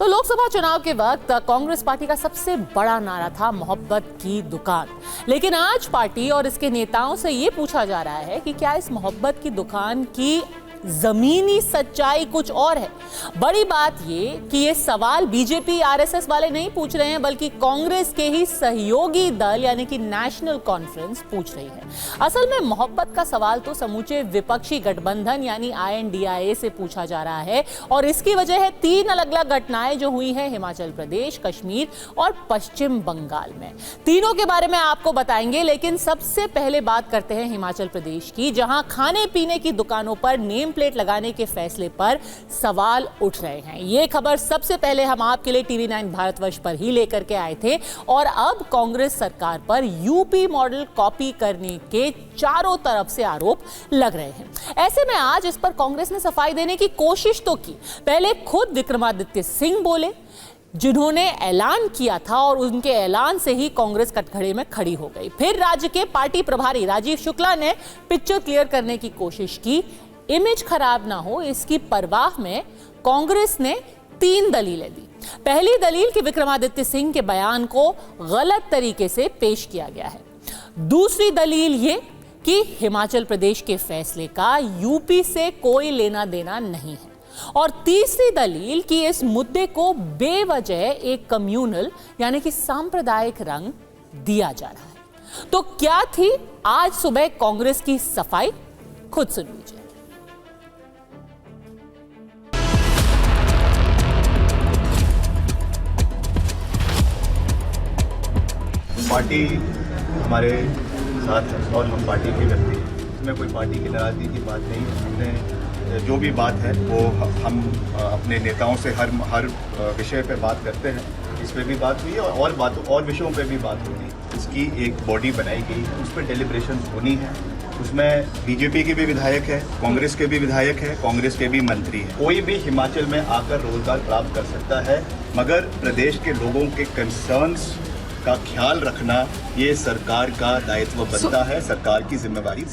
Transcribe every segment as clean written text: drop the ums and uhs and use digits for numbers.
तो लोकसभा चुनाव के वक्त कांग्रेस पार्टी का सबसे बड़ा नारा था मोहब्बत की दुकान। लेकिन आज पार्टी और इसके नेताओं से ये पूछा जा रहा है कि क्या इस मोहब्बत की दुकान की जमीनी सच्चाई कुछ और है। बड़ी बात ये कि ये सवाल बीजेपी आरएसएस वाले नहीं पूछ रहे हैं, बल्कि कांग्रेस के ही सहयोगी दल यानी कि नेशनल कॉन्फ्रेंस पूछ रही है। असल में मोहब्बत का सवाल तो समूचे विपक्षी गठबंधन यानी INDIA से पूछा जा रहा है और इसकी वजह है 3 अलग अलग घटनाएं जो हुई हैं हिमाचल प्रदेश, कश्मीर और पश्चिम बंगाल में। तीनों के बारे में आपको बताएंगे, लेकिन सबसे पहले बात करते हैं हिमाचल प्रदेश की, जहां खाने पीने की दुकानों पर नेम प्लेट लगाने के फैसले पर सवाल उठ रहे हैं। ये खबर सबसे पहले हम आपके लिए TV9 भारतवर्ष पर ही लेकर के आए थे और अब कांग्रेस सरकार पर यूपी मॉडल कॉपी करने के चारों तरफ से आरोप लग रहे हैं। ऐसे में आज इस पर कांग्रेस ने सफाई देने की कोशिश तो की। पहले खुद विक्रमादित्य सिंह बोले, जिन्होंने ऐलान किया था और उनके ऐलान से ही कांग्रेस कटघरे में खड़ी हो गई। फिर राज्य के पार्टी प्रभारी राजीव शुक्ला ने पिक्चर क्लियर करने की कोशिश की। इमेज खराब ना हो इसकी परवाह में कांग्रेस ने 3 दलीलें दी। पहली दलील कि विक्रमादित्य सिंह के बयान को गलत तरीके से पेश किया गया है। दूसरी दलील ये कि हिमाचल प्रदेश के फैसले का यूपी से कोई लेना देना नहीं है। और तीसरी दलील कि इस मुद्दे को बेवजह एक कम्युनल यानी कि सांप्रदायिक रंग दिया जा रहा है। तो क्या थी आज सुबह कांग्रेस की सफाई, खुद सुन लीजिए। पार्टी हमारे साथ है और हम पार्टी के व्यक्ति हैं। इसमें कोई पार्टी की नाराजगी की बात नहीं है। हमने जो भी बात है वो हम अपने नेताओं से हर विषय पे बात करते हैं। इस पे भी बात हुई है और विषयों पे भी बात होगी। इसकी एक बॉडी बनाई गई है, उस पर डेलिब्रेशन होनी है। उसमें बीजेपी के भी विधायक है, कांग्रेस के भी विधायक है, कांग्रेस के भी मंत्री हैं। कोई भी हिमाचल में आकर रोजगार प्राप्त कर सकता है, मगर प्रदेश के लोगों के कंसर्न्स का ख्याल रखना ये सरकार का दायित्व बनता है, सरकार की जिम्मेवारी।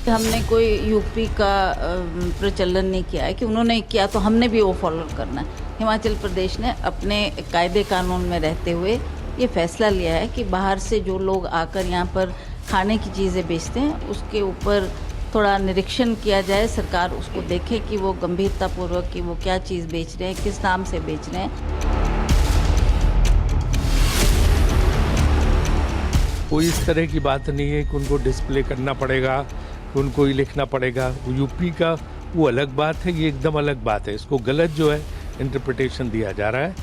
हमने कोई यूपी का प्रचलन नहीं किया है कि उन्होंने किया तो हमने भी वो फॉलो करना है। हिमाचल प्रदेश ने अपने कायदे कानून में रहते हुए ये फैसला लिया है कि बाहर से जो लोग आकर यहाँ पर खाने की चीज़ें बेचते हैं उसके ऊपर थोड़ा निरीक्षण किया जाए, सरकार उसको देखे कि वो गंभीरतापूर्वक कि वो क्या चीज़ बेच रहे हैं, किस नाम से बेच रहे हैं। कोई इस तरह की बात नहीं है कि उनको डिस्प्ले करना पड़ेगा, कि उनको ही लिखना पड़ेगा। यूपी का वो अलग बात है, ये एकदम अलग बात है। इसको गलत जो है इंटरप्रिटेशन दिया जा रहा है।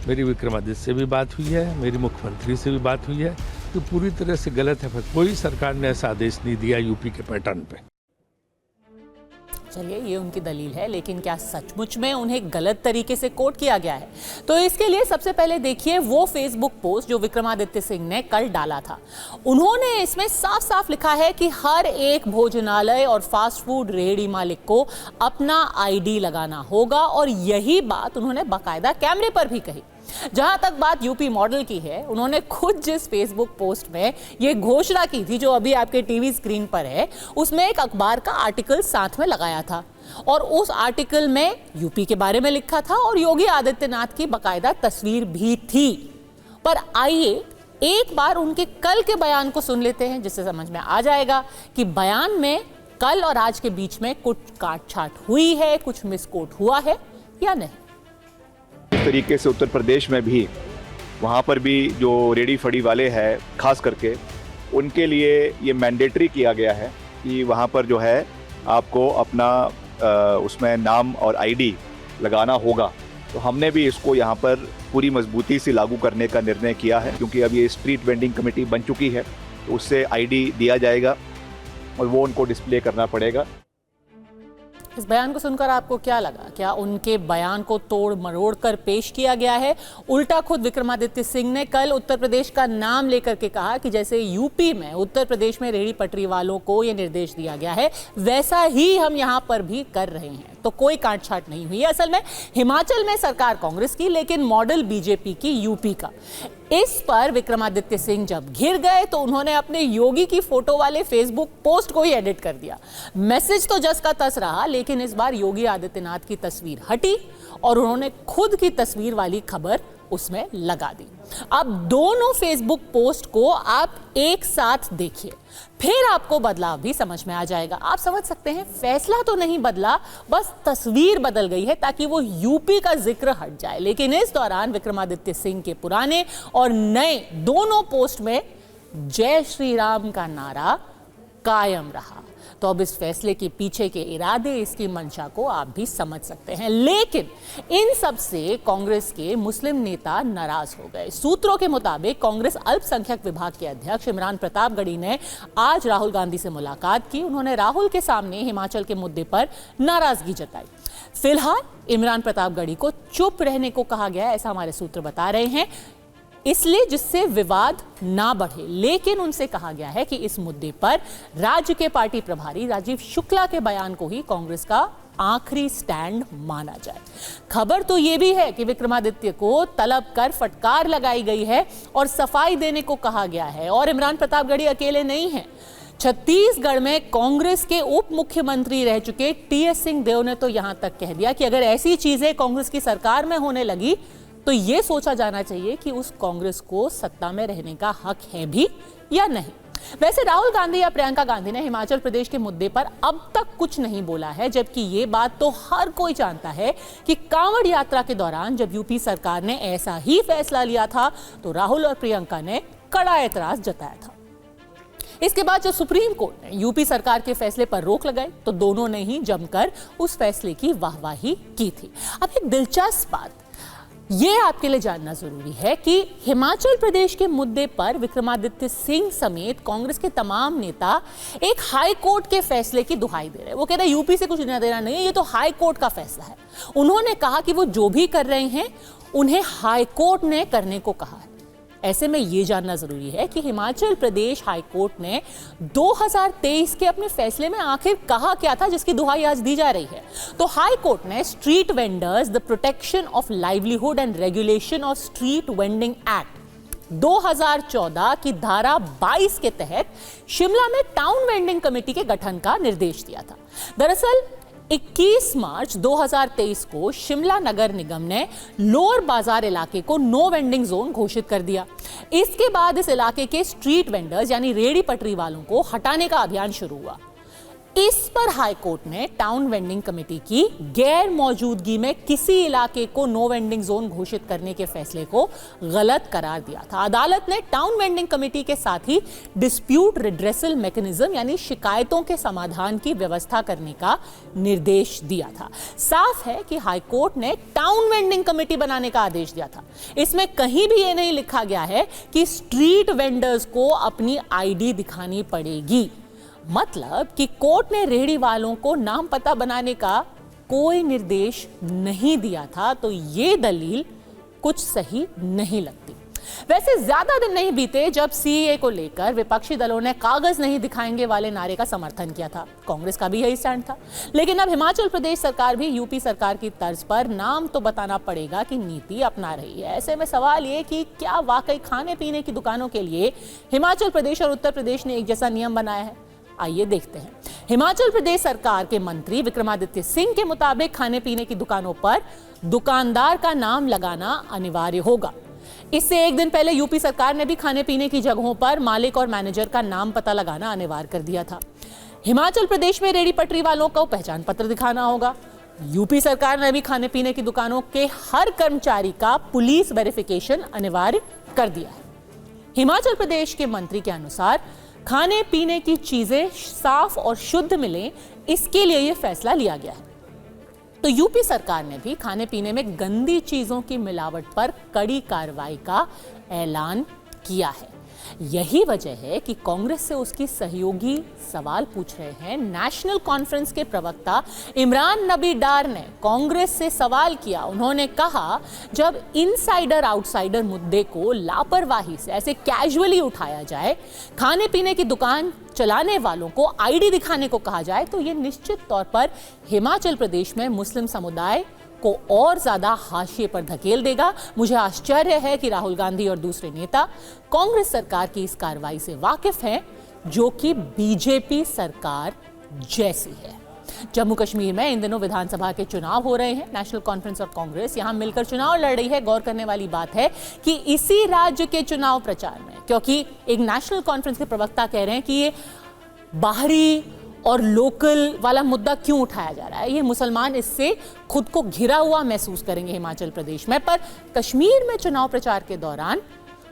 मेरी विक्रमादित्य से भी बात हुई है, मेरी मुख्यमंत्री से भी बात हुई है, तो पूरी तरह से गलत है। कोई सरकार ने ऐसा आदेश नहीं दिया यूपी के पैटर्न पे। चलिए, ये उनकी दलील है, लेकिन क्या सचमुच में उन्हें गलत तरीके से कोट किया गया है? तो इसके लिए सबसे पहले देखिए वो फेसबुक पोस्ट जो विक्रमादित्य सिंह ने कल डाला था। उन्होंने इसमें साफ साफ लिखा है कि हर एक भोजनालय और फास्ट फूड रेहड़ी मालिक को अपना ID लगाना होगा और यही बात उन्होंने बाकायदा कैमरे पर भी कही। जहां तक बात यूपी मॉडल की है, उन्होंने खुद जिस फेसबुक पोस्ट में ये घोषणा की थी जो अभी आपके टीवी स्क्रीन पर है, उसमें एक अखबार का आर्टिकल साथ में लगाया था और उस आर्टिकल में यूपी के बारे में लिखा था और योगी आदित्यनाथ की बाकायदा तस्वीर भी थी। पर आइए एक बार उनके कल के बयान को सुन लेते हैं, जिससे समझ में आ जाएगा कि बयान में कल और आज के बीच में कुछ काट-छाट हुई है, कुछ मिसकोट हुआ है या नहीं। इस तरीके से उत्तर प्रदेश में भी वहाँ पर भी जो रेडी फड़ी वाले हैं खास करके उनके लिए ये मैंडेटरी किया गया है कि वहाँ पर जो है आपको अपना उसमें नाम और ID लगाना होगा। तो हमने भी इसको यहाँ पर पूरी मजबूती से लागू करने का निर्णय किया है, क्योंकि अब ये स्ट्रीट वेंडिंग कमेटी बन चुकी है, तो उससे ID दिया जाएगा और वो उनको डिस्प्ले करना पड़ेगा। इस बयान को सुनकर आपको क्या लगा? क्या उनके बयान को तोड़ मरोड़ कर पेश किया गया है? उल्टा खुद विक्रमादित्य सिंह ने कल उत्तर प्रदेश का नाम लेकर के कहा कि जैसे यूपी में उत्तर प्रदेश में रेहड़ी पटरी वालों को यह निर्देश दिया गया है, वैसा ही हम यहां पर भी कर रहे हैं। तो कोई काट-छाट नहीं हुई। असल में हिमाचल में सरकार कांग्रेस की, लेकिन मॉडल बीजेपी की यूपी का। इस पर विक्रमादित्य सिंह जब घिर गए तो उन्होंने अपने योगी की फोटो वाले फेसबुक पोस्ट को ही एडिट कर दिया। मैसेज तो जस का तस रहा, लेकिन इस बार योगी आदित्यनाथ की तस्वीर हटी और उन्होंने खुद की तस्वीर वाली खबर उसमें लगा दी। अब दोनों फेसबुक पोस्ट को आप एक साथ देखिए, फिर आपको बदलाव भी समझ में आ जाएगा। आप समझ सकते हैं, फैसला तो नहीं बदला, बस तस्वीर बदल गई है ताकि वो यूपी का जिक्र हट जाए। लेकिन इस दौरान विक्रमादित्य सिंह के पुराने और नए दोनों पोस्ट में जय श्री राम का नारा कायम रहा। तो अब इस फैसले के पीछे के इरादे, इसकी मंशा को आप भी समझ सकते हैं। लेकिन इन सब से कांग्रेस के मुस्लिम नेता नाराज हो गए। सूत्रों के मुताबिक कांग्रेस अल्पसंख्यक विभाग के अध्यक्ष इमरान प्रतापगढ़ी ने आज राहुल गांधी से मुलाकात की। उन्होंने राहुल के सामने हिमाचल के मुद्दे पर नाराजगी जताई। फिलहाल इमरान प्रतापगढ़ी को चुप रहने को कहा गया, ऐसा हमारे सूत्र बता रहे हैं, इसलिए जिससे विवाद ना बढ़े। लेकिन उनसे कहा गया है कि इस मुद्दे पर राज्य के पार्टी प्रभारी राजीव शुक्ला के बयान को ही कांग्रेस का आखिरी स्टैंड माना जाए। खबर तो यह भी है कि विक्रमादित्य को तलब कर फटकार लगाई गई है और सफाई देने को कहा गया है। और इमरान प्रतापगढ़ी अकेले नहीं हैं। छत्तीसगढ़ में कांग्रेस के उप मुख्यमंत्री रह चुके टीएस सिंहदेव ने तो यहां तक कह दिया कि अगर ऐसी चीजें कांग्रेस की सरकार में होने लगी तो यह सोचा जाना चाहिए कि उस कांग्रेस को सत्ता में रहने का हक है भी या नहीं। वैसे राहुल गांधी या प्रियंका गांधी ने हिमाचल प्रदेश के मुद्दे पर अब तक कुछ नहीं बोला है, जबकि ये बात तो हर कोई जानता है कि कांवड़ यात्रा के दौरान जब यूपी सरकार ने ऐसा ही फैसला लिया था तो राहुल और प्रियंका ने कड़ा एतराज जताया था। इसके बाद जब सुप्रीम कोर्ट ने यूपी सरकार के फैसले पर रोक लगाई तो दोनों ने ही जमकर उस फैसले की वाहवाही की थी। अब एक दिलचस्प बात ये आपके लिए जानना जरूरी है कि हिमाचल प्रदेश के मुद्दे पर विक्रमादित्य सिंह समेत कांग्रेस के तमाम नेता एक हाई कोर्ट के फैसले की दुहाई दे रहे हैं। वो कह रहे हैं यूपी से कुछ लेना देना नहीं है, ये तो हाई कोर्ट का फैसला है। उन्होंने कहा कि वो जो भी कर रहे हैं उन्हें हाई कोर्ट ने करने को कहा है। ऐसे में ये जानना जरूरी है कि हिमाचल प्रदेश हाई कोर्ट ने 2023 के अपने फैसले में आखिर कहा क्या था जिसकी दुहाई आज दी जा रही है। तो हाई कोर्ट ने street vendors the protection of livelihood and regulation of street vending act 2014 की धारा 22 के तहत शिमला में टाउन वेंडिंग कमेटी के गठन का निर्देश दिया था। दरअसल 21 मार्च 2023 को शिमला नगर निगम ने लोअर बाजार इलाके को नो वेंडिंग जोन घोषित कर दिया। इसके बाद इस इलाके के स्ट्रीट वेंडर्स यानी रेहड़ी पटरी वालों को हटाने का अभियान शुरू हुआ। इस पर हाई कोर्ट ने टाउन वेंडिंग कमेटी की गैर मौजूदगी में किसी इलाके को नो वेंडिंग जोन घोषित करने के फैसले को गलत करार दिया था। अदालत ने टाउन वेंडिंग कमेटी के साथ ही डिस्प्यूट रिड्रेसल मैकेनिज्म यानी शिकायतों के समाधान की व्यवस्था करने का निर्देश दिया था। साफ है कि हाई कोर्ट ने टाउन वेंडिंग कमेटी बनाने का आदेश दिया था। इसमें कहीं भी यह नहीं लिखा गया है कि स्ट्रीट वेंडर्स को अपनी आईडी दिखानी पड़ेगी। मतलब कि कोर्ट ने रेहड़ी वालों को नाम पता बनाने का कोई निर्देश नहीं दिया था। तो ये दलील कुछ सही नहीं लगती। वैसे ज्यादा दिन नहीं बीते जब सीएए को लेकर विपक्षी दलों ने कागज नहीं दिखाएंगे वाले नारे का समर्थन किया था। कांग्रेस का भी यही स्टैंड था। लेकिन अब हिमाचल प्रदेश सरकार भी यूपी सरकार की तर्ज पर नाम तो बताना पड़ेगा कि नीति अपना रही है। ऐसे में सवाल ये कि क्या वाकई खाने पीने की दुकानों के लिए हिमाचल प्रदेश और उत्तर प्रदेश ने एक जैसा नियम बनाया है? आइए देखते हैं। हिमाचल प्रदेश सरकार के मंत्री विक्रमादित्य सिंह के मुताबिक खाने पीने की दुकानों पर दुकानदार का नाम लगाना अनिवार्य होगा। इससे एक दिन पहले यूपी सरकार ने भी खाने पीने की जगहों पर मालिक और मैनेजर का नाम पता लगाना अनिवार्य कर दिया था। हिमाचल प्रदेश में रेहड़ी पटरी वालों को पहचान पत्र दिखाना होगा। यूपी सरकार ने भी खाने पीने की दुकानों के हर कर्मचारी का पुलिस वेरिफिकेशन अनिवार्य कर दिया है। हिमाचल प्रदेश के मंत्री के अनुसार खाने पीने की चीजें साफ और शुद्ध मिलें, इसके लिए यह फैसला लिया गया है। तो यूपी सरकार ने भी खाने पीने में गंदी चीजों की मिलावट पर कड़ी कार्रवाई का ऐलान किया है। यही वजह है कि कांग्रेस से उसकी सहयोगी सवाल पूछ रहे हैं। नेशनल कॉन्फ्रेंस के प्रवक्ता इमरान नबी डार ने कांग्रेस से सवाल किया। उन्होंने कहा, जब इनसाइडर आउटसाइडर मुद्दे को लापरवाही से ऐसे कैजुअली उठाया जाए, खाने पीने की दुकान चलाने वालों को आईडी दिखाने को कहा जाए, तो ये निश्चित तौर पर हिमाचल प्रदेश में मुस्लिम समुदाय को और ज्यादा हाशिए पर धकेल देगा। मुझे आश्चर्य है कि राहुल गांधी और दूसरे नेता कांग्रेस सरकार की इस कार्रवाई से वाकिफ हैं, जो कि बीजेपी सरकार जैसी है। जम्मू कश्मीर में इन दिनों विधानसभा के चुनाव हो रहे हैं। नेशनल कॉन्फ्रेंस और कांग्रेस यहां मिलकर चुनाव लड़ रही है। गौर करने वाली बात है कि इसी राज्य के चुनाव प्रचार में, क्योंकि एक नेशनल कॉन्फ्रेंस के प्रवक्ता कह रहे हैं कि ये बाहरी और लोकल वाला मुद्दा क्यों उठाया जा रहा है, ये मुसलमान इससे खुद को घिरा हुआ महसूस करेंगे हिमाचल प्रदेश में। पर कश्मीर में चुनाव प्रचार के दौरान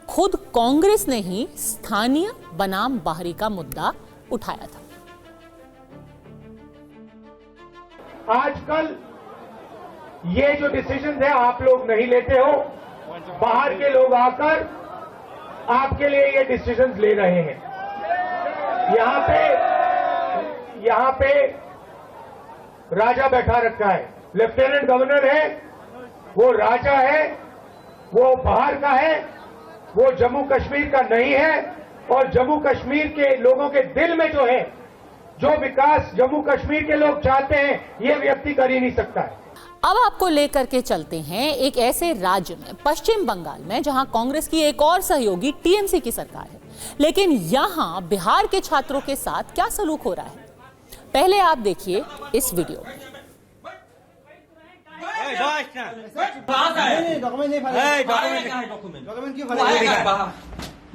खुद कांग्रेस ने ही स्थानीय बनाम बाहरी का मुद्दा उठाया था। आजकल ये जो डिसीजन है आप लोग नहीं लेते हो, बाहर के लोग आकर आपके लिए ये डिसीजन ले रहे हैं। यहां पे राजा बैठा रखा है, लेफ्टिनेंट गवर्नर है, वो राजा है, वो बाहर का है, वो जम्मू कश्मीर का नहीं है। और जम्मू कश्मीर के लोगों के दिल में जो है, जो विकास जम्मू कश्मीर के लोग चाहते हैं, ये व्यक्ति कर ही नहीं सकता है। अब आपको लेकर के चलते हैं एक ऐसे राज्य में, पश्चिम बंगाल में, जहां कांग्रेस की एक और सहयोगी टीएमसी की सरकार है। लेकिन यहां बिहार के छात्रों के साथ क्या सलूक हो रहा है, पहले आप देखिए इस वीडियो में।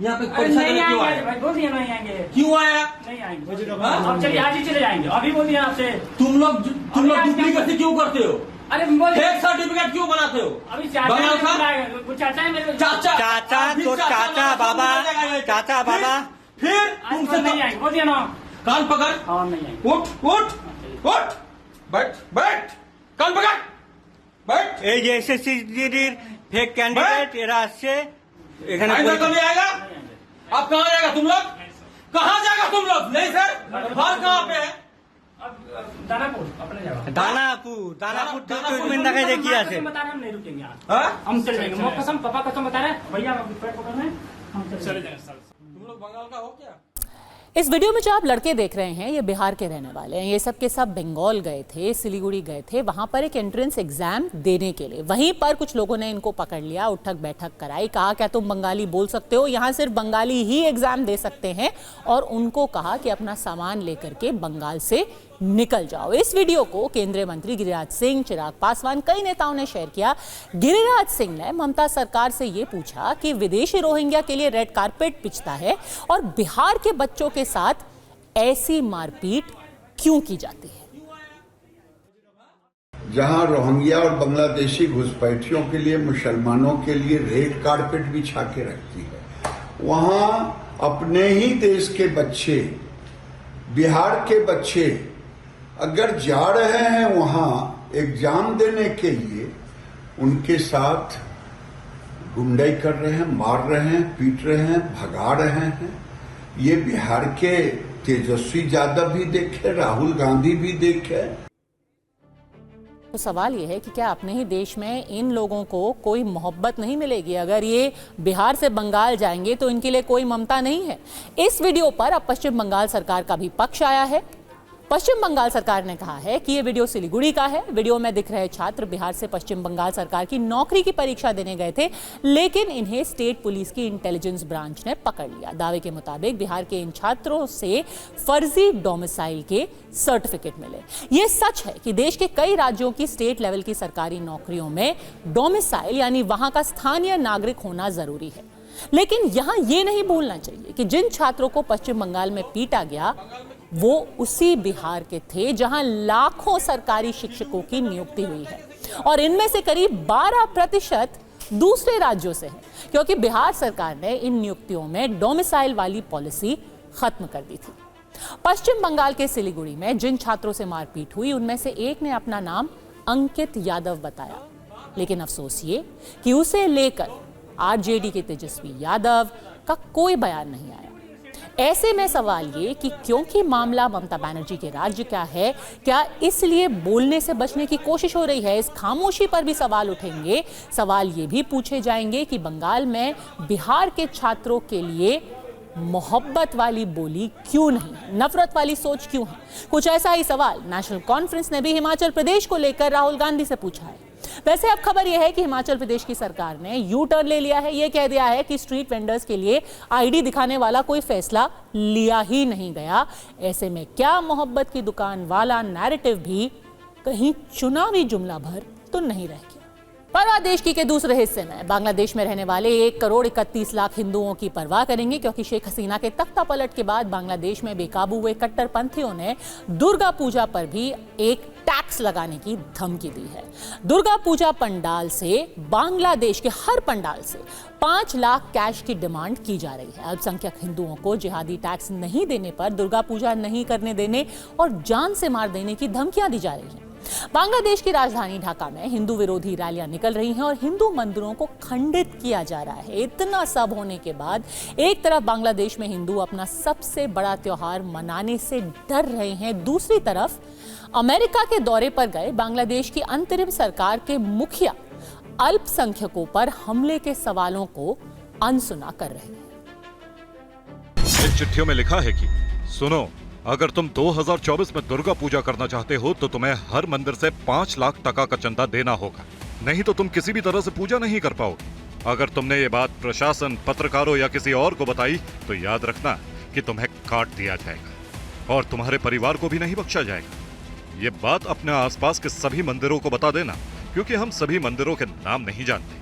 यहाँ पे नहीं आएंगे, बोल दिया नहीं आएंगे। क्यों आया? नहीं आएंगे। अब चलिए आज ही चले जाएंगे। अभी बोल दिया आपसे। तुम लोग डुप्लीकेट क्यों करते हो? अरे फेक सर्टिफिकेट क्यों बनाते हो? अभी चाचा है मेरे चाचा बाबा फिर तुमसे नहीं आएंगे, बोल दिया ना। कान पकड़। हाँ नहीं आएंगे। उठ बैठ कान पकड़ बैठ। फेक कैंडिडेट এরা আসছে এখানে नहीं आएगा। अब कहाँ जाएगा तुम लोग? कहाँ जाएगा तुम लोग? नहीं सर, घर कहाँ पे है? दानापुर अपने जगह। दानापुर तो मिंदा का देखिए आसे बता रहे हम नहीं रुकेंगे आज। हम चले जाएंगे। मो कसम पापा कसम बता रहे भैया, पेट पकड़ रहे हैं, हम चले जाएंगे। तुम लोग बंगाल का हो क्या? इस वीडियो में जो आप लड़के देख रहे हैं, ये बिहार के रहने वाले हैं। ये सब के सब बंगाल गए थे, सिलीगुड़ी गए थे, वहां पर एक एंट्रेंस एग्जाम देने के लिए। वहीं पर कुछ लोगों ने इनको पकड़ लिया, उठक बैठक कराई, कहा क्या तुम बंगाली बोल सकते हो, यहाँ सिर्फ बंगाली ही एग्जाम दे सकते हैं, और उनको कहा कि अपना सामान लेकर के बंगाल से निकल जाओ। इस वीडियो को केंद्रीय मंत्री गिरिराज सिंह, चिराग पासवान, कई नेताओं ने शेयर किया। गिरिराज सिंह ने ममता सरकार से ये पूछा कि विदेशी रोहिंग्या के लिए रेड कारपेट बिछता है और बिहार के बच्चों के साथ ऐसी मारपीट क्यों की जाती है। जहां रोहिंग्या और बांग्लादेशी घुसपैठियों के लिए, मुसलमानों के लिए रेड कारपेट बिछा के रखती है, वहां अपने ही देश के बच्चे, बिहार के बच्चे अगर जा रहे हैं वहां एग्जाम देने के लिए, उनके साथ गुंडाई कर रहे हैं, मार रहे हैं, पीट रहे हैं, भगा रहे हैं। ये बिहार के तेजस्वी यादव भी देखे, राहुल गांधी भी देखे। तो सवाल ये है कि क्या अपने ही देश में इन लोगों को कोई मोहब्बत नहीं मिलेगी? अगर ये बिहार से बंगाल जाएंगे तो इनके लिए कोई ममता नहीं है। इस वीडियो पर अब पश्चिम बंगाल सरकार का भी पक्ष आया है। पश्चिम बंगाल सरकार ने कहा है कि ये वीडियो सिलीगुड़ी का है। वीडियो में दिख रहे छात्र बिहार से पश्चिम बंगाल सरकार की नौकरी की परीक्षा देने गए थे, लेकिन इन्हें स्टेट पुलिस की इंटेलिजेंस ब्रांच ने पकड़ लिया। दावे के मुताबिक बिहार के इन छात्रों से फर्जी डोमिसाइल के सर्टिफिकेट मिले। ये सच है कि देश के कई राज्यों की स्टेट लेवल की सरकारी नौकरियों में डोमिसाइल यानी वहां का स्थानीय नागरिक होना जरूरी है, लेकिन यहां ये नहीं भूलना चाहिए कि जिन छात्रों को पश्चिम बंगाल में पीटा गया वो उसी बिहार के थे जहां लाखों सरकारी शिक्षकों की नियुक्ति हुई है, और इनमें से करीब 12% दूसरे राज्यों से है, क्योंकि बिहार सरकार ने इन नियुक्तियों में डोमिसाइल वाली पॉलिसी खत्म कर दी थी। पश्चिम बंगाल के सिलीगुड़ी में जिन छात्रों से मारपीट हुई, उनमें से एक ने अपना नाम अंकित यादव बताया, लेकिन अफसोस ये कि उसे लेकर आरजेडी के तेजस्वी यादव का कोई बयान नहीं आया। ऐसे में सवाल ये कि क्योंकि मामला ममता बनर्जी के राज्य का है, क्या इसलिए बोलने से बचने की कोशिश हो रही है? इस खामोशी पर भी सवाल उठेंगे। सवाल ये भी पूछे जाएंगे कि बंगाल में बिहार के छात्रों के लिए मोहब्बत वाली बोली क्यों नहीं, नफरत वाली सोच क्यों है? कुछ ऐसा ही सवाल नेशनल कॉन्फ्रेंस ने भी हिमाचल प्रदेश को लेकर राहुल गांधी से पूछा है। वैसे अब खबर यह है कि हिमाचल प्रदेश की सरकार ने यू टर्न ले लिया है। यह कह दिया है कि स्ट्रीट वेंडर्स के लिए आईडी दिखाने वाला कोई फैसला लिया ही नहीं गया। ऐसे में क्या मोहब्बत की दुकान वाला नैरेटिव भी कहीं चुनावी जुमला भर तो नहीं रह गया? परवाह देश की के दूसरे हिस्से में बांग्लादेश में रहने वाले 1,31,00,000 हिंदुओं की परवाह करेंगे, क्योंकि शेख हसीना के तख्ता पलट के बाद बांग्लादेश में बेकाबू हुए कट्टरपंथियों ने दुर्गा पूजा पर भी एक टैक्स लगाने की धमकी दी है। दुर्गा पूजा पंडाल से, बांग्लादेश के हर पंडाल से 5 लाख कैश की डिमांड की जा रही है। अल्पसंख्यक हिंदुओं को जिहादी टैक्स नहीं देने पर दुर्गा पूजा नहीं करने देने और जान से मार देने की धमकियां दी जा रही हैं। बांग्लादेश की राजधानी ढाका में हिंदू विरोधी रैलियां निकल रही हैं और हिंदू मंदिरों को खंडित किया जा रहा है। इतना सब होने के बाद एक तरफ बांग्लादेश में हिंदू अपना सबसे बड़ा त्योहार मनाने से डर रहे हैं, दूसरी तरफ अमेरिका के दौरे पर गए बांग्लादेश की अंतरिम सरकार के मुखिया अल्पसंख्यकों पर हमले के सवालों को अनसुना कर रहे हैं। इन चिट्ठियों में लिखा है कि सुनो, अगर तुम 2024 में दुर्गा पूजा करना चाहते हो तो तुम्हें हर मंदिर से 5 लाख टका का चंदा देना होगा, नहीं तो तुम किसी भी तरह से पूजा नहीं कर पाओगे। अगर तुमने ये बात प्रशासन, पत्रकारों या किसी और को बताई तो याद रखना कि तुम्हें काट दिया जाएगा और तुम्हारे परिवार को भी नहीं बख्शा जाएगा। ये बात अपने आसपास के सभी मंदिरों को बता देना, क्योंकि हम सभी मंदिरों के नाम नहीं जानते।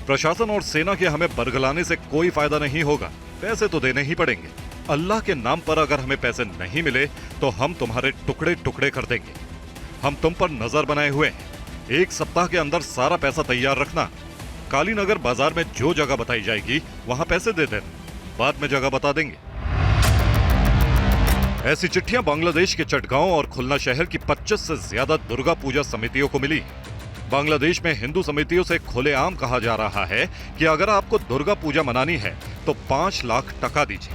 प्रशासन और सेना के हमें बरगलाने से कोई फायदा नहीं होगा, पैसे तो देने ही पड़ेंगे। अल्लाह के नाम पर अगर हमें पैसे नहीं मिले तो हम तुम्हारे टुकड़े टुकड़े कर देंगे। हम तुम पर नजर बनाए हुए हैं। 1 सप्ताह के अंदर सारा पैसा तैयार रखना। कालीनगर बाजार में जो जगह बताई जाएगी वहां पैसे दे देना, बाद में जगह बता देंगे। ऐसी चिट्ठियां बांग्लादेश के चटगांव और खुलना शहर की 25 से ज्यादा दुर्गा पूजा समितियों को मिली। बांग्लादेश में हिंदू समितियों से खुलेआम कहा जा रहा है कि अगर आपको दुर्गा पूजा मनानी है तो 5 लाख टका दीजिए।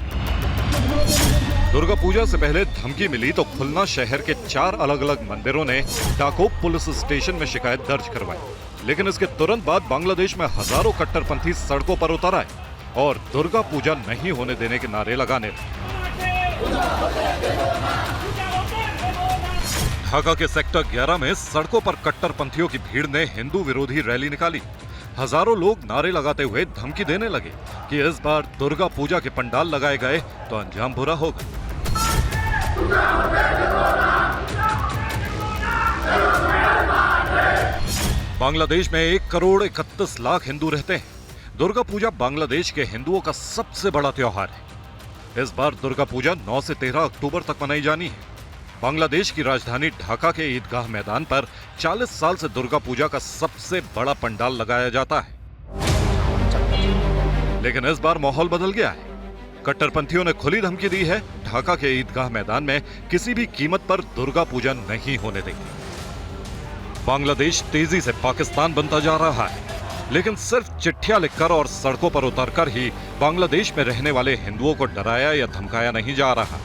दुर्गा पूजा से पहले धमकी मिली तो खुलना शहर के 4 अलग अलग मंदिरों ने डाकोप पुलिस स्टेशन में शिकायत दर्ज करवाई, लेकिन इसके तुरंत बाद बांग्लादेश में हजारों कट्टरपंथी सड़कों पर उतर आए और दुर्गा पूजा नहीं होने देने के नारे लगाने लगे। ढाका के सेक्टर 11 में सड़कों पर कट्टरपंथियों की भीड़ ने हिंदू विरोधी रैली निकाली। हजारों लोग नारे लगाते हुए धमकी देने लगे कि इस बार दुर्गा पूजा के पंडाल लगाए गए तो अंजाम बुरा होगा। बांग्लादेश में 1,31,00,000 हिंदू रहते हैं। दुर्गा पूजा बांग्लादेश के हिंदुओं का सबसे बड़ा त्योहार है। इस बार दुर्गा पूजा 9 से 13 अक्टूबर तक मनाई जानी है। बांग्लादेश की राजधानी ढाका के ईदगाह मैदान पर 40 साल से दुर्गा पूजा का सबसे बड़ा पंडाल लगाया जाता है, लेकिन इस बार माहौल बदल गया है। कट्टरपंथियों ने खुली धमकी दी है, ढाका के ईदगाह मैदान में किसी भी कीमत पर दुर्गा पूजा नहीं होने देंगे। बांग्लादेश तेजी से पाकिस्तान बनता जा रहा है, लेकिन सिर्फ चिट्ठियां लिखकर और सड़कों पर उतरकर ही बांग्लादेश में रहने वाले हिंदुओं को डराया या धमकाया नहीं जा रहा।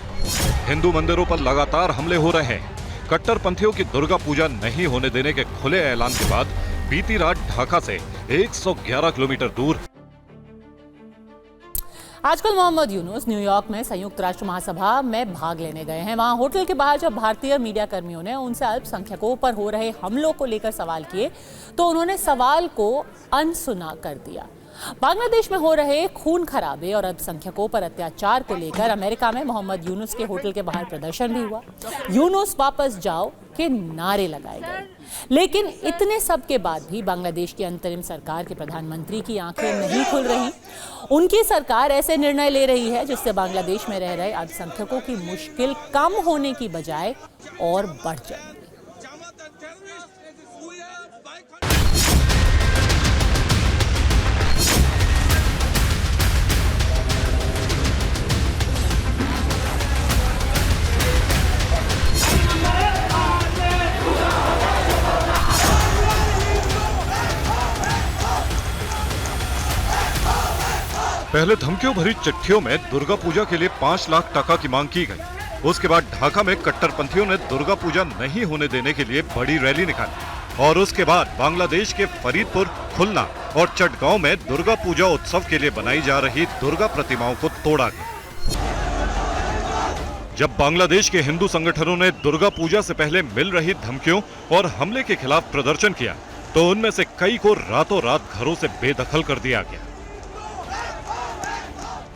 हिंदू मंदिरों पर लगातार हमले हो रहे हैं। कट्टरपंथियों की दुर्गा पूजा नहीं होने देने के खुले ऐलान के बाद बीती रात ढाका से 111 किलोमीटर दूर आजकल मोहम्मद यूनुस न्यूयॉर्क में संयुक्त राष्ट्र महासभा में भाग लेने गए हैं। वहां होटल के बाहर जब भारतीय मीडिया कर्मियों ने उनसे अल्पसंख्यकों पर हो रहे हमलों को लेकर सवाल किए तो उन्होंने सवाल को अनसुना कर दिया। बांग्लादेश में हो रहे खून खराबे और अल्पसंख्यकों पर अत्याचार को लेकर अमेरिका में मोहम्मद यूनुस के होटल के बाहर प्रदर्शन भी हुआ। यूनुस वापस जाओ के नारे लगाए गए, लेकिन इतने सब के बाद भी बांग्लादेश की अंतरिम सरकार के प्रधानमंत्री की आंखें नहीं खुल रही। उनकी सरकार ऐसे निर्णय ले रही है जिससे बांग्लादेश में रह रहे अल्पसंख्यकों की मुश्किल कम होने की बजाय और बढ़ जाएगी। पहले धमकियों भरी चिट्ठियों में दुर्गा पूजा के लिए 5 लाख टका की मांग की गई। उसके बाद ढाका में कट्टरपंथियों ने दुर्गा पूजा नहीं होने देने के लिए बड़ी रैली निकाली और उसके बाद बांग्लादेश के फरीदपुर, खुलना और चटगांव में दुर्गा पूजा उत्सव के लिए बनाई जा रही दुर्गा प्रतिमाओं को तोड़ा गया। जब बांग्लादेश के हिंदू संगठनों ने दुर्गा पूजा से पहले मिल रही धमकियों और हमले के खिलाफ प्रदर्शन किया तो उनमें से कई को रातों रात घरों से बेदखल कर दिया गया।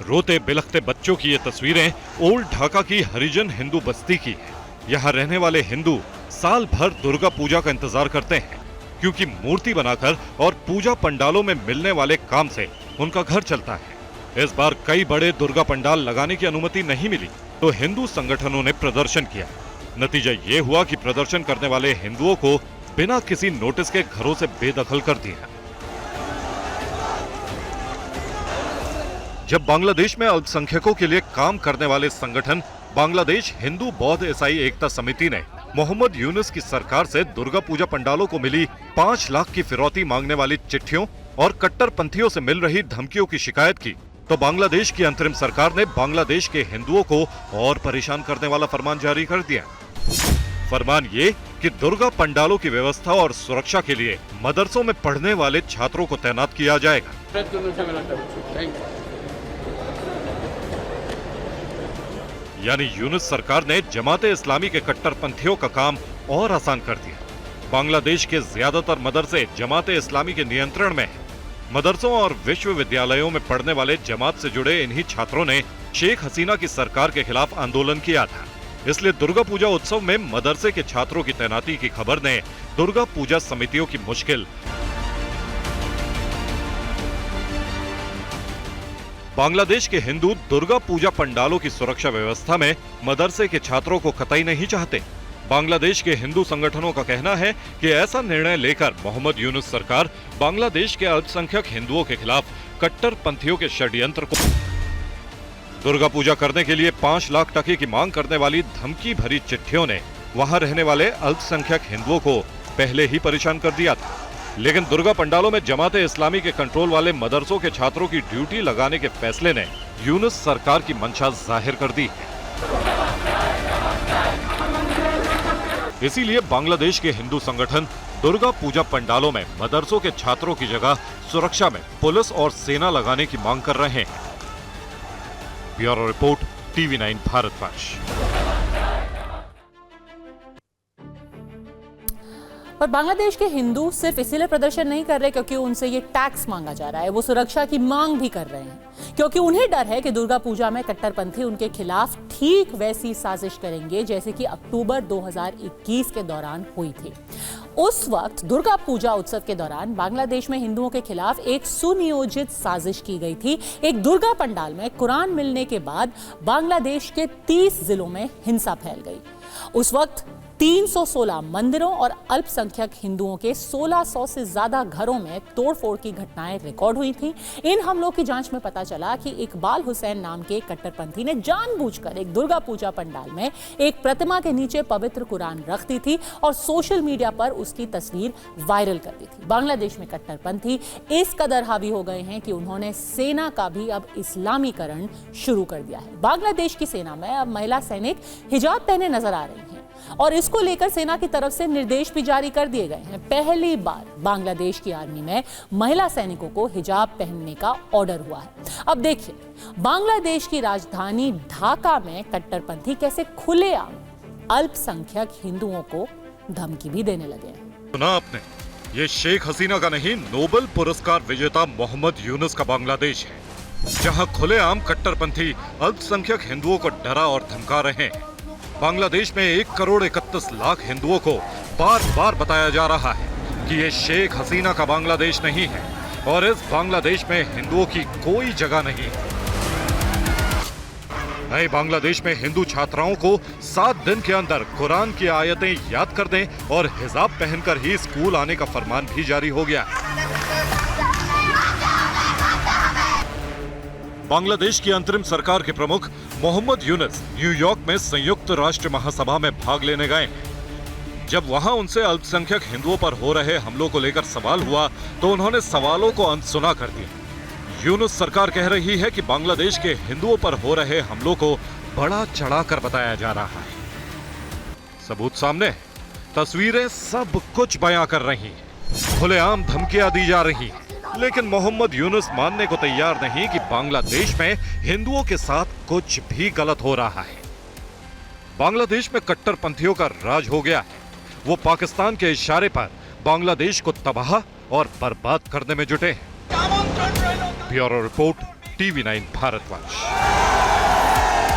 रोते बिलखते बच्चों की ये तस्वीरें ओल्ड ढाका की हरिजन हिंदू बस्ती की है। यहाँ रहने वाले हिंदू साल भर दुर्गा पूजा का इंतजार करते हैं, क्योंकि मूर्ति बनाकर और पूजा पंडालों में मिलने वाले काम से उनका घर चलता है। इस बार कई बड़े दुर्गा पंडाल लगाने की अनुमति नहीं मिली तो हिंदू संगठनों ने प्रदर्शन किया। नतीजा ये हुआ कि प्रदर्शन करने वाले हिंदुओं को बिना किसी नोटिस के घरों से बेदखल कर दिया। जब बांग्लादेश में अल्पसंख्यकों के लिए काम करने वाले संगठन बांग्लादेश हिंदू बौद्ध ईसाई एकता समिति ने मोहम्मद यूनुस की सरकार से दुर्गा पूजा पंडालों को मिली 5 लाख की फिरौती मांगने वाली चिट्ठियों और कट्टरपंथियों से मिल रही धमकियों की शिकायत की, तो बांग्लादेश की अंतरिम सरकार ने बांग्लादेश के हिंदुओं को और परेशान करने वाला फरमान जारी कर दिया। फरमान ये कि दुर्गा पंडालों की व्यवस्था और सुरक्षा के लिए मदरसों में पढ़ने वाले छात्रों को तैनात किया जाएगा। यानी यूनुस सरकार ने जमाते इस्लामी के कट्टरपंथियों का काम और आसान कर दिया। बांग्लादेश के ज्यादातर मदरसे जमाते इस्लामी के नियंत्रण में हैं। मदरसों और विश्वविद्यालयों में पढ़ने वाले जमात से जुड़े इन्हीं छात्रों ने शेख हसीना की सरकार के खिलाफ आंदोलन किया था। इसलिए दुर्गा पूजा उत्सव में मदरसे के छात्रों की तैनाती की खबर ने दुर्गा पूजा समितियों की मुश्किल बांग्लादेश के हिंदू दुर्गा पूजा पंडालों की सुरक्षा व्यवस्था में मदरसे के छात्रों को कतई नहीं चाहते। बांग्लादेश के हिंदू संगठनों का कहना है कि ऐसा निर्णय लेकर मोहम्मद यूनुस सरकार बांग्लादेश के अल्पसंख्यक हिंदुओं के खिलाफ कट्टरपंथियों के षड्यंत्र को दुर्गा पूजा करने के लिए 5 लाख टके की मांग करने वाली धमकी भरी चिट्ठियों ने वहां रहने वाले अल्पसंख्यक हिंदुओं को पहले ही परेशान कर दिया था। लेकिन दुर्गा पंडालों में जमाते इस्लामी के कंट्रोल वाले मदरसों के छात्रों की ड्यूटी लगाने के फैसले ने यूनुस सरकार की मंशा जाहिर कर दी है। इसीलिए बांग्लादेश के हिंदू संगठन दुर्गा पूजा पंडालों में मदरसों के छात्रों की जगह सुरक्षा में पुलिस और सेना लगाने की मांग कर रहे हैं। Bureau report, TV9 Bharatvarsh. पर बांग्लादेश के हिंदू सिर्फ इसीलिए प्रदर्शन नहीं कर रहे क्योंकि उनसे ये टैक्स मांगा जा रहा है, वो सुरक्षा की मांग भी कर रहे हैं क्योंकि उन्हें डर है कि दुर्गा पूजा में कट्टरपंथी उनके खिलाफ ठीक वैसी साजिश करेंगे जैसे कि अक्टूबर 2021 के दौरान हुई थी। उस वक्त दुर्गा पूजा उत्सव के दौरान बांग्लादेश में हिंदुओं के खिलाफ एक सुनियोजित साजिश की गई थी। एक दुर्गा पंडाल में कुरान मिलने के बाद बांग्लादेश के 30 जिलों में हिंसा फैल गई। उस वक्त 316 मंदिरों और अल्पसंख्यक हिंदुओं के 1600 से ज्यादा घरों में तोड़फोड़ की घटनाएं रिकॉर्ड हुई थी। इन हमलों की जांच में पता चला कि इकबाल हुसैन नाम के कट्टरपंथी ने जानबूझकर एक दुर्गा पूजा पंडाल में एक प्रतिमा के नीचे पवित्र कुरान रख दी थी और सोशल मीडिया पर उसकी तस्वीर वायरल कर दी थी। बांग्लादेश में कट्टरपंथी इस कदर हावी हो गए हैं कि उन्होंने सेना का भी अब इस्लामीकरण शुरू कर दिया है। बांग्लादेश की सेना में अब महिला सैनिक हिजाब पहने नजर आ रही हैं और इसको लेकर सेना की तरफ से निर्देश भी जारी कर दिए गए हैं। पहली बार बांग्लादेश की आर्मी में महिला सैनिकों को हिजाब पहनने का ऑर्डर हुआ है। अब देखिए बांग्लादेश की राजधानी ढाका में कट्टरपंथी कैसे खुलेआम अल्पसंख्यक हिंदुओं को धमकी भी देने लगे हैं। सुना आपने, ये शेख हसीना का नहीं, नोबेल पुरस्कार विजेता मोहम्मद यूनुस का बांग्लादेश है, जहां खुलेआम कट्टरपंथी अल्पसंख्यक हिंदुओं को डरा और धमका रहे हैं। बांग्लादेश में 1 करोड़ 31 लाख हिंदुओं को बार बार बताया जा रहा है कि ये शेख हसीना का बांग्लादेश नहीं है और इस बांग्लादेश में हिंदुओं की कोई जगह नहीं है। नए बांग्लादेश में हिंदू छात्राओं को 7 दिन के अंदर कुरान की आयतें याद कर दें और हिजाब पहनकर ही स्कूल आने का फरमान भी जारी हो गया। बांग्लादेश की अंतरिम सरकार के प्रमुख मोहम्मद यूनुस न्यूयॉर्क में संयुक्त राष्ट्र महासभा में भाग लेने गए हैं। जब वहां उनसे अल्पसंख्यक हिंदुओं पर हो रहे हमलों को लेकर सवाल हुआ तो उन्होंने सवालों को अनसुना कर दिया। यूनुस सरकार कह रही है कि बांग्लादेश के हिंदुओं पर हो रहे हमलों को बड़ा चढ़ाकर बताया जा रहा है। सबूत सामने है, तस्वीरें सब कुछ बयां कर रही हैं, खुलेआम धमकियां दी जा रही हैं। लेकिन मोहम्मद यूनुस मानने को तैयार नहीं कि बांग्लादेश में हिंदुओं के साथ कुछ भी गलत हो रहा है। बांग्लादेश में कट्टरपंथियों का राज हो गया है। वो पाकिस्तान के इशारे पर बांग्लादेश को तबाह और बर्बाद करने में जुटे हैं। Bureau report, TV9 Bharatvarsh.